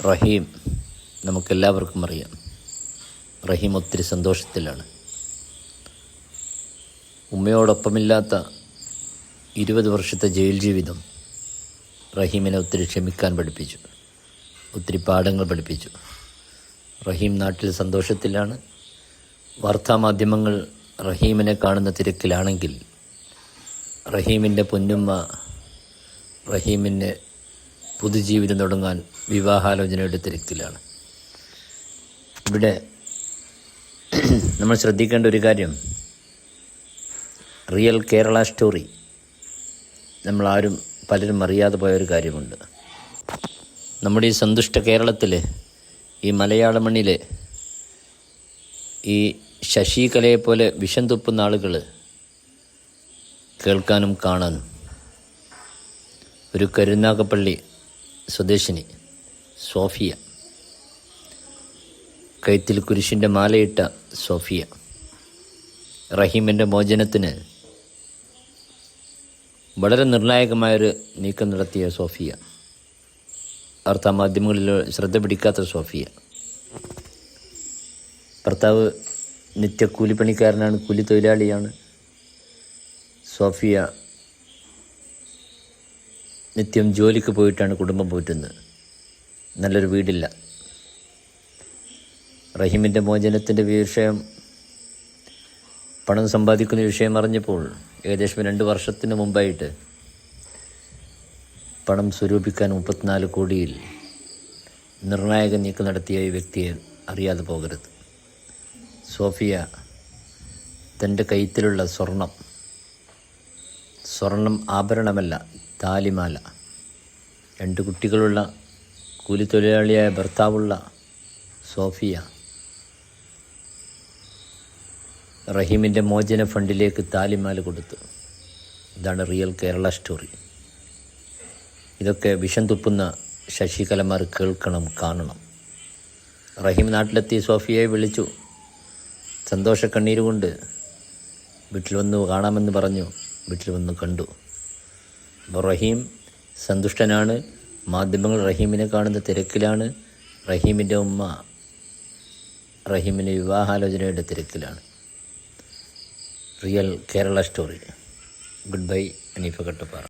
റഹീം നമുക്കെല്ലാവർക്കും അറിയാം. റഹീം ഒത്തിരി സന്തോഷത്തിലാണ്. ഉമ്മയോടൊപ്പമില്ലാത്ത 20 വർഷത്തെ ജയിൽ ജീവിതം റഹീമിനെ ഒത്തിരി ക്ഷമിക്കാൻ പഠിപ്പിച്ചു, ഒത്തിരി പാഠങ്ങൾ പഠിപ്പിച്ചു. റഹീം നാട്ടിൽ സന്തോഷത്തിലാണ്. വാർത്താമാധ്യമങ്ങൾ റഹീമിനെ കാണുന്ന തിരക്കിലാണെങ്കിൽ റഹീമിൻ്റെ പൊന്നുമ്മ റഹീമിന് പുതുജീവിതം തുടങ്ങാൻ വിവാഹാലോചനയുടെ തിരക്കിലാണ്. ഇവിടെ നമ്മൾ ശ്രദ്ധിക്കേണ്ട ഒരു കാര്യം, റിയൽ കേരള സ്റ്റോറി നമ്മളാരും പലരും അറിയാതെ പോയൊരു കാര്യമുണ്ട്. നമ്മുടെ ഈ സന്തുഷ്ട കേരളത്തിൽ, ഈ മലയാള മണ്ണിൽ ഈ ശശികലയെപ്പോലെ വിഷം തുപ്പുന്ന ആളുകൾ കേൾക്കാനും കാണാനും. ഒരു കരുനാഗപ്പള്ളി സ്വദേശിനി സോഫിയ, കഴുത്തിൽ കുരിശിൻ്റെ മാലയിട്ട സോഫിയ, റഹീമിൻ്റെ മോചനത്തിന് വളരെ നിർണായകമായൊരു നീക്കം നടത്തിയ സോഫിയ, വാർത്താമാധ്യമങ്ങളിൽ ശ്രദ്ധ പിടിക്കാത്ത സോഫിയ. ഭർത്താവ് നിത്യ കൂലിപ്പണിക്കാരനാണ്, കൂലി തൊഴിലാളിയാണ്. സോഫിയ നിത്യം ജോലിക്ക് പോയിട്ടാണ് കുടുംബം പോറ്റുന്നത്. നല്ലൊരു വീടില്ല. റഹീമിൻ്റെ മോചനത്തിൻ്റെ വിഷയം, പണം സമ്പാദിക്കുന്ന വിഷയം അറിഞ്ഞപ്പോൾ ഏകദേശം 2 വർഷത്തിന് മുമ്പായിട്ട് പണം സ്വരൂപിക്കാൻ 34 കോടിയിൽ നിർണായക നീക്കം നടത്തിയ ഈ വ്യക്തിയെ അറിയാതെ പോകരുത്. സോഫിയ തൻ്റെ കഴുത്തിലുള്ള സ്വർണം ആഭരണമല്ല, താലിമാല. 2 കുട്ടികളുള്ള കൂലിത്തൊഴിലാളിയായ ഭർത്താവുള്ള സോഫിയ റഹീമിൻ്റെ മോചന ഫണ്ടിലേക്ക് താലിമാല കൊടുത്തു. ഇതാണ് റിയൽ കേരള സ്റ്റോറി. ഇതൊക്കെ വിഷം തുപ്പുന്ന ശശികലമാർ കേൾക്കണം, കാണണം. റഹീം നാട്ടിലെത്തി സോഫിയയെ വിളിച്ചു, സന്തോഷക്കണ്ണീരുകൊണ്ട് വീട്ടിൽ വന്ന് കാണാമെന്ന് പറഞ്ഞു. വീട്ടിൽ വന്ന് കണ്ടു. അപ്പോൾ റഹീം സന്തുഷ്ടനാണ്. മാധ്യമങ്ങൾ റഹീമിനെ കാണുന്ന തിരക്കിലാണ്. റഹീമിൻ്റെ ഉമ്മ റഹീമിൻ്റെ വിവാഹാലോചനയുടെ തിരക്കിലാണ്. Real Kerala story. Good bye, Haneefa Kattappara.